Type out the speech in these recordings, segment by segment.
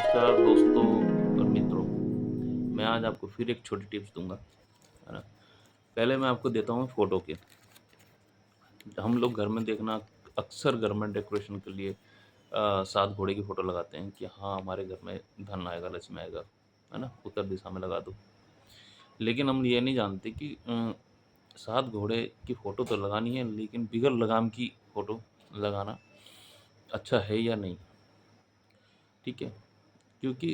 नमस्कार दोस्तों और मित्रों, मैं आज आपको फिर एक छोटी टिप्स दूँगा, है ना? पहले मैं आपको देता हूँ फ़ोटो के। हम लोग घर में देखना अक्सर घर में डेकोरेशन के लिए 7 घोड़े की फ़ोटो लगाते हैं कि हाँ, हमारे घर में धन आएगा, लक्ष्मी आएगा, है ना? उत्तर दिशा में लगा दो। लेकिन हम ये नहीं जानते कि 7 घोड़े की फ़ोटो तो लगानी है, लेकिन बगैर लगाम की फ़ोटो लगाना अच्छा है या नहीं, ठीक है? क्योंकि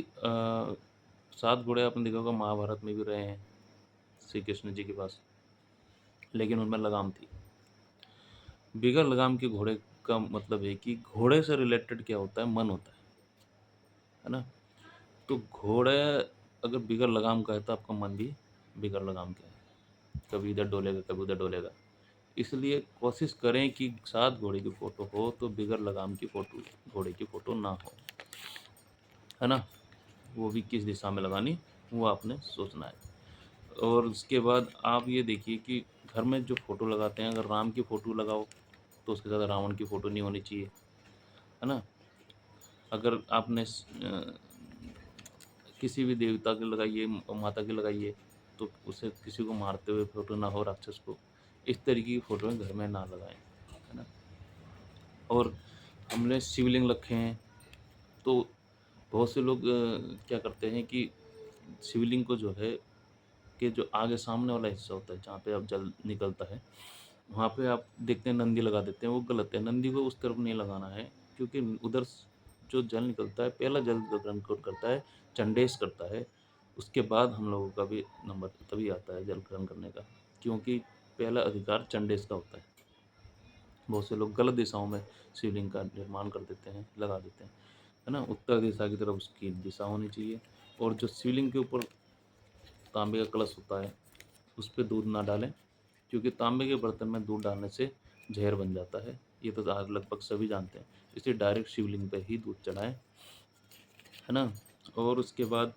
7 घोड़े आपने देखा होगा महाभारत में भी रहे हैं, श्री कृष्ण जी के पास, लेकिन उनमें लगाम थी। बगैर लगाम के घोड़े का मतलब है कि घोड़े से रिलेटेड क्या होता है, मन होता है ना? तो घोड़े अगर बगैर लगाम का है तो आपका मन भी बगैर लगाम का है। कभी इधर डोलेगा, कभी उधर डोलेगा। इसलिए कोशिश करें कि 7 घोड़े की फ़ोटो हो तो बगैर लगाम की फ़ोटो घोड़े की फ़ोटो ना हो, है ना? वो भी किस दिशा में लगानी, वो आपने सोचना है। और उसके बाद आप ये देखिए कि घर में जो फ़ोटो लगाते हैं, अगर राम की फ़ोटो लगाओ, तो उसके साथ रावण की फ़ोटो नहीं होनी चाहिए, है ना? अगर आपने किसी भी देवता की लगाइए, माता की लगाइए, तो उसे किसी को मारते हुए फ़ोटो ना हो, राक्षस को। इस तरीके की फ़ोटोएँ घर में ना लगाएँ, है ना? और हमने शिवलिंग रखे हैं, तो बहुत से लोग क्या करते हैं कि शिवलिंग को जो है कि जो आगे सामने वाला हिस्सा होता है, जहाँ पे अब जल निकलता है, वहाँ पे आप देखते हैं नंदी लगा देते हैं, वो गलत है। नंदी को उस तरफ नहीं लगाना है, क्योंकि उधर जो जल निकलता है, पहला जल जो ग्रहण कौन करता है, चंडेस करता है। उसके बाद हम लोगों का भी नंबर तभी आता है जल ग्रहण करने का, क्योंकि पहला अधिकार चंडेस का होता है। बहुत से लोग गलत दिशाओं में शिवलिंग का निर्माण कर देते हैं, लगा देते हैं, है ना? उत्तर दिशा की तरफ उसकी दिशा होनी चाहिए। और जो शिवलिंग के ऊपर तांबे का कलश होता है, उस पे दूध ना डालें, क्योंकि तांबे के बर्तन में दूध डालने से ज़हर बन जाता है। ये तो आज लगभग सभी जानते हैं। इसलिए डायरेक्ट शिवलिंग पे ही दूध चढ़ाएँ, है ना? और उसके बाद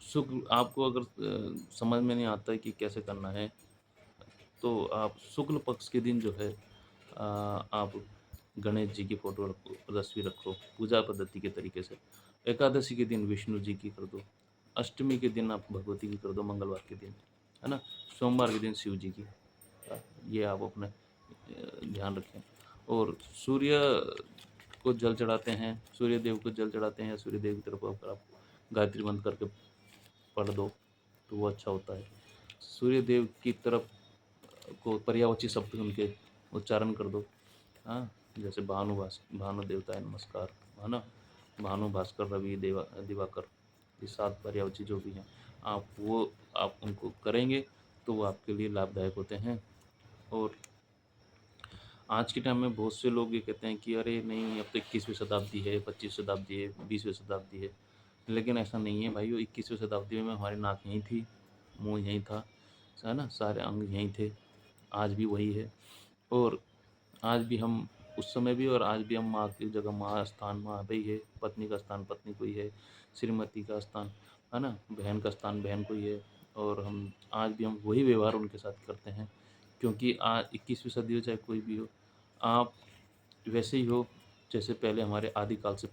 शुक्ल आपको अगर समझ में नहीं आता है कि कैसे करना है, तो आप शुक्ल पक्ष के दिन जो है आप गणेश जी की फ़ोटो रखो, तस्वीर रखो, पूजा पद्धति के तरीके से। एकादशी के दिन विष्णु जी की कर दो, अष्टमी के दिन आप भगवती की कर दो, मंगलवार के दिन, है ना? सोमवार के दिन शिव जी की। ये आप अपने ध्यान रखें। और सूर्य को जल चढ़ाते हैं, सूर्य देव को जल चढ़ाते हैं, या सूर्य देव की तरफ अगर आप गायत्री मंत्र करके पढ़ दो, तो वो अच्छा होता है। सूर्य देव की तरफ को पर्यायवाची शब्द उनके उच्चारण कर दो। हाँ, जैसे भानु देवताय नमस्कार, है ना? भानु, भास्कर, रवि, दिवाकर, ये 7 पर्यायवाची जो भी हैं, आप उनको करेंगे, तो वो आपके लिए लाभदायक होते हैं। और आज के टाइम में बहुत से लोग ये कहते हैं कि अरे नहीं, अब तो 21वीं शताब्दी है, 25वीं शताब्दी है, 20वीं शताब्दी है। लेकिन ऐसा नहीं है भाइयों, 21वीं शताब्दी में हमारी नाक यहीं थी, मुँह यहीं था, है ना? सारे अंग यहीं थे, आज भी वही है। और आज भी हम उस समय भी और आज भी हम माँ की जगह माँ स्थान माँ पे ही है, पत्नी का स्थान पत्नी को ही है, श्रीमती का स्थान, है ना? बहन का स्थान बहन को ही है। और हम आज भी हम वही व्यवहार उनके साथ करते हैं, क्योंकि आज 21वीं सदी हो चाहे कोई भी हो, आप वैसे ही हो जैसे पहले हमारे आदिकाल से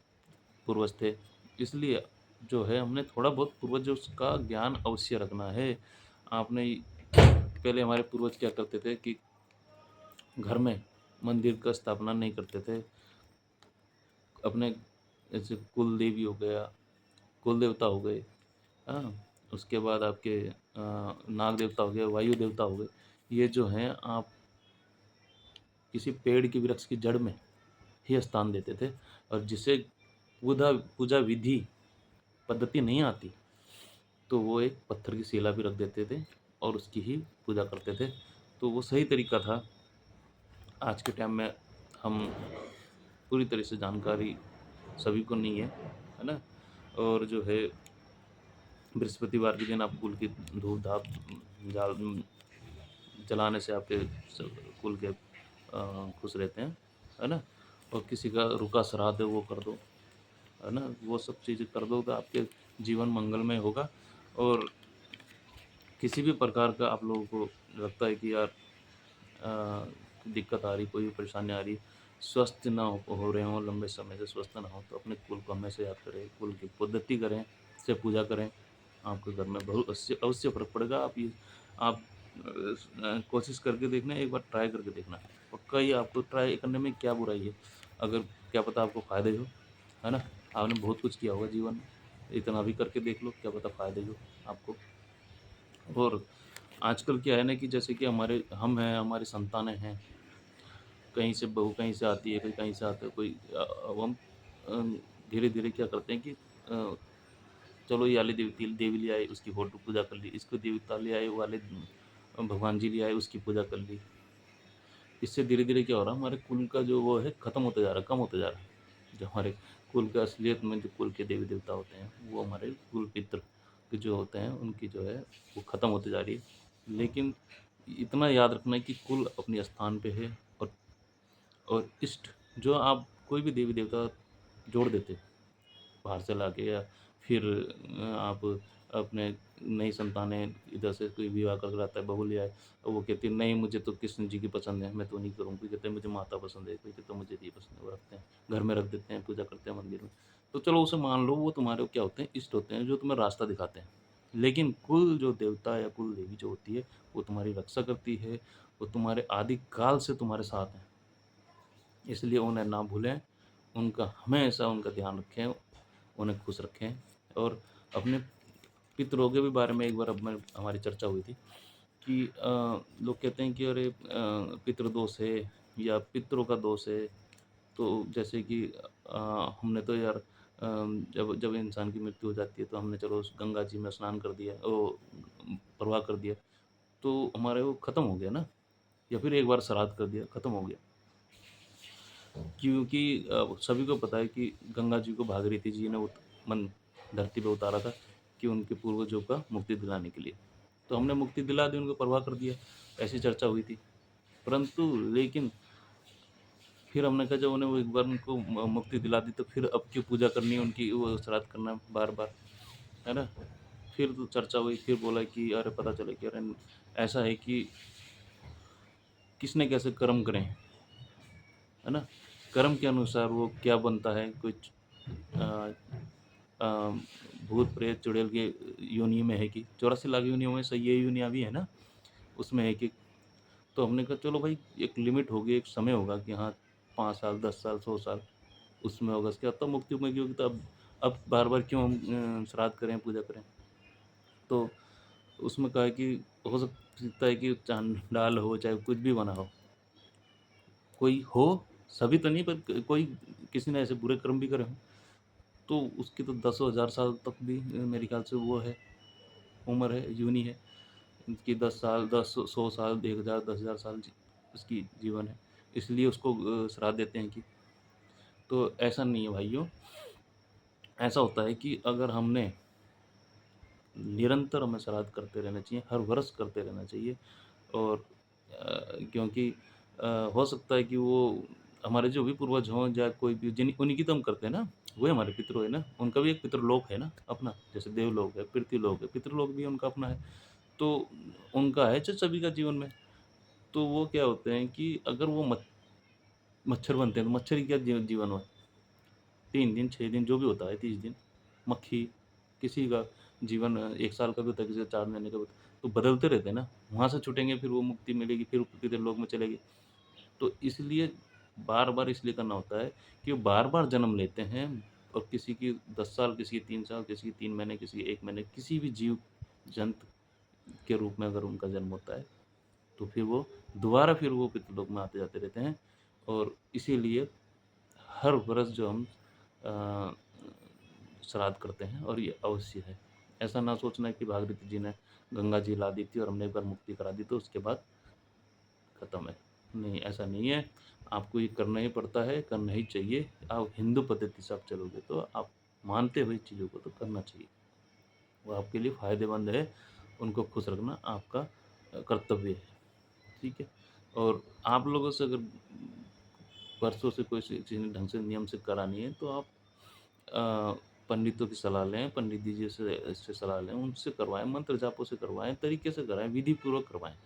पूर्वज थे। इसलिए जो है हमने थोड़ा बहुत पूर्वजों का ज्ञान अवश्य रखना है। आपने पहले हमारे पूर्वज क्या करते थे कि घर में मंदिर का स्थापना नहीं करते थे। अपने जैसे कुल देवी हो गया, कुल देवता हो गए, हाँ? उसके बाद आपके नाग देवता हो गए, वायु देवता हो गए। ये जो हैं आप किसी पेड़ की वृक्ष की जड़ में ही स्थान देते थे। और जिसे पूजा पूजा विधि पद्धति नहीं आती, तो वो एक पत्थर की शिला भी रख देते थे और उसकी ही पूजा करते थे। तो वो सही तरीका था। आज के टाइम में हम पूरी तरह से जानकारी सभी को नहीं है ना? और जो है बृहस्पतिवार के दिन आप कुल की धूप-धाप जाल जलाने से आपके कुल के खुश रहते हैं, है ना? और किसी का रुका श्राद्ध है वो कर दो, है ना? वो सब चीज़ें कर दो तो आपके जीवन मंगलमय होगा। और किसी भी प्रकार का आप लोगों को लगता है कि यार दिक्कत आ रही, कोई भी परेशानी आ रही, स्वस्थ ना हो रहे हों, लंबे समय से स्वस्थ ना हो, तो अपने कुल को हमेशा याद करें, कुल की पद्धति करें, से पूजा करें। आपके घर में बहुत अवश्य अवश्य फ़र्क पड़ेगा। आप कोशिश करके देखना, एक बार ट्राई करके देखना। पक्का ही आपको ट्राई करने में क्या बुराई है? अगर क्या पता आपको फ़ायदे हो, है ना? आपने बहुत कुछ किया होगा जीवन में, इतना भी करके देख लो, क्या पता फ़ायदे हो आपको। और आजकल क्या है ना कि जैसे कि हम हैं, हमारी संतानें हैं, कहीं से बहू कहीं से आती है, कोई कहीं से आता है, अब हम धीरे-धीरे क्या करते हैं कि चलो ये वाली देवी ले आए, उसकी फ़ोटो पूजा कर ली, इसको देवता ले आए, वो वाले भगवान जी ले आए, उसकी पूजा कर ली। इससे धीरे-धीरे क्या हो रहा है, हमारे कुल का जो वो है खत्म होता जा रहा है, कम होता जा रहा है। जो हमारे कुल का असलियत में जो कुल के देवी-देवता होते हैं, वो हमारे कुल पितृ के जो होते हैं, उनकी जो है वो खत्म होती जा रही है। लेकिन इतना याद रखना है कि कुल अपने स्थान पे है, और इष्ट जो आप कोई भी देवी-देवता जोड़ देते बाहर से लाके, या फिर आप अपने नई संतानें इधर से कोई विवाह करके लाता है, बहू ले आए, और वो कहती है नहीं मुझे तो कृष्ण जी की पसंद है, मैं तो नहीं करूँगी। कोई कहते हैं मुझे माता पसंद है, कोई कहता है मुझे ये पसंद है, वो रखते हैं, घर में रख देते हैं, पूजा करते हैं मंदिर में। तो चलो उसे मान लो, वो तुम्हारे क्या होते हैं, इष्ट होते हैं, जो तुम्हें रास्ता दिखाते हैं। लेकिन कुल जो देवता या कुल देवी जो होती है, वो तुम्हारी रक्षा करती है, वो तुम्हारे आदि काल से तुम्हारे साथ हैं। इसलिए उन्हें ना भूलें, उनका हमेशा उनका ध्यान रखें, उन्हें खुश रखें। और अपने पितरों के भी बारे में एक बार अब मैं हमारी चर्चा हुई थी कि लोग कहते हैं कि अरे पितृदोष है या पितरों का दोष है। तो जैसे कि हमने तो यार जब जब इंसान की मृत्यु हो जाती है तो हमने चलो उस गंगा जी में स्नान कर दिया, ओ प्रवाह कर दिया, तो हमारे वो खत्म हो गया ना, या फिर एक बार श्राद्ध कर दिया, खत्म हो गया। क्योंकि सभी को पता है कि गंगा जी को भागीरथी जी ने मन धरती पे उतारा था कि उनके पूर्वजों का मुक्ति दिलाने के लिए। तो हमने मुक्ति दिला दी, उनको परवाह कर दिया, ऐसी चर्चा हुई थी। परंतु लेकिन फिर हमने कहा जब उन्हें वो एक बार उनको मुक्ति दिला दी, तो फिर अब क्यों पूजा करनी है उनकी, वो श्राद्ध करना बार-बार, है ना? फिर तो चर्चा हुई, फिर बोला कि अरे पता चला कि अरे ऐसा है कि किसने कैसे कर्म करे, है ना? कर्म के अनुसार वो क्या बनता है, कुछ अ अ, भूत, प्रेत, चुड़ैल के योनि में है कि 84 लाख योनियों में से ये योनियाँ भी है ना, उसमें है कि। तो हमने कहा चलो भाई एक लिमिट होगी, एक समय होगा कि हाँ 5 साल, 10 साल, 100 साल उसमें होगा, उसके बाद तब मुक्ति मिलेगी होगी, तो अब बार-बार क्यों हम श्राद्ध करें, पूजा करें? तो उसमें कहा है कि हो सकता है कि चांडाल हो, चाहे कुछ भी बना हो, कोई हो, सभी तो नहीं पर कोई किसी ने ऐसे बुरे कर्म भी करे हों, तो उसकी तो दसों हज़ार साल तक भी मेरे ख्याल से वो है, उम्र है, यूनि है कि 10 साल, 10 100 साल, 1000, 10,000 साल उसकी जीवन है। इसलिए उसको श्राद्ध देते हैं कि। तो ऐसा नहीं है भाइयों, ऐसा होता है कि अगर हमने निरंतर हमें श्राद्ध करते रहना चाहिए, हर वर्ष करते रहना चाहिए। और क्योंकि हो सकता है कि वो हमारे जो भी पूर्वज हों या कोई भी जिन उन्हीं की तो हम करते हैं ना, वही हमारे पितृ है ना, उनका भी एक पितृलोक है ना अपना, जैसे देवलोक है, पृथ्वीलोक है, पितृलोक भी उनका अपना है। तो उनका है सभी का जीवन में। तो वो क्या होते हैं कि अगर वो मच्छर बनते हैं, तो मच्छर की क्या जीवन हुआ? 3 दिन, 6 दिन जो भी होता है, 30 दिन। मक्खी, किसी का जीवन 1 साल का भी होता है, किसी का 4 महीने का भी होता है। तो बदलते रहते हैं ना, वहाँ से छूटेंगे फिर वो मुक्ति मिलेगी, फिर पितृलोक में चलेंगे। तो इसलिए बार-बार इसलिए करना होता है कि वो बार-बार जन्म लेते हैं, और किसी की 10 साल, किसी की 3 साल, किसी की 3 महीने, किसी के 1 महीने, किसी भी जीव-जंतु के रूप में अगर उनका जन्म होता है, तो फिर वो दोबारा फिर वो पितृलोक में आते-जाते रहते हैं। और इसीलिए हर वर्ष जो हम अ, श्राद्ध करते हैं, और ये अवश्य है। ऐसा ना सोचना कि भागीरथी जी ने गंगा जी ला दी थी और हमने एक बार मुक्ति करा दी तो उसके बाद खत्म है। नहीं, ऐसा नहीं है। आपको ये करना ही पड़ता है, करना ही चाहिए। आप हिंदू पद्धति से आप चलोगे तो आप मानते हुए चीज़ों को तो करना चाहिए। वो आपके लिए फ़ायदेमंद है, उनको खुश रखना आपका कर्तव्य है। ठीक है? और आप लोगों से अगर वर्षों से कोई चीज़ ढंग से नियम से करानी है तो आप पंडितों की सलाह लें, पंडित जी से सलाह लें, उनसे करवाएँ, मंत्र जापों से करवाएँ, तरीके से कराएँ, विधि-पूर्वक करवाएँ।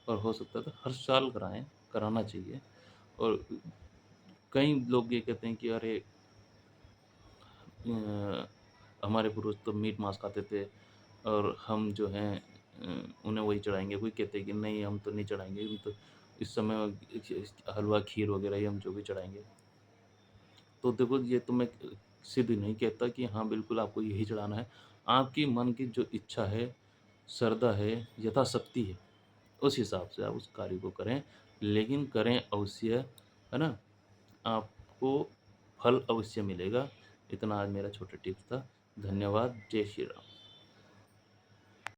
और हो सकता है तो हर साल कराएँ, कराना चाहिए। और कई लोग ये कहते हैं कि अरे अ, हमारे पूर्वज तो मीट मांस खाते थे और हम जो हैं उन्हें वही चढ़ाएँगे। कोई कहते हैं कि नहीं हम तो नहीं चढ़ाएँगे, हम तो इस समय हलवा, खीर वग़ैरह ही हम जो भी चढ़ाएँगे। तो देखो ये तो मैं सिद्ध नहीं कहता कि हाँ, बिल्कुल आपको यही चढ़ाना है। आपकी मन की जो इच्छा है, श्रद्धा है, यथाशक्ति है, उस हिसाब से आप उस कार्य को करें, लेकिन करें अवश्य, है ना? आपको फल अवश्य मिलेगा। इतना आज मेरा छोटा टिप्स था। धन्यवाद। जय श्री राम।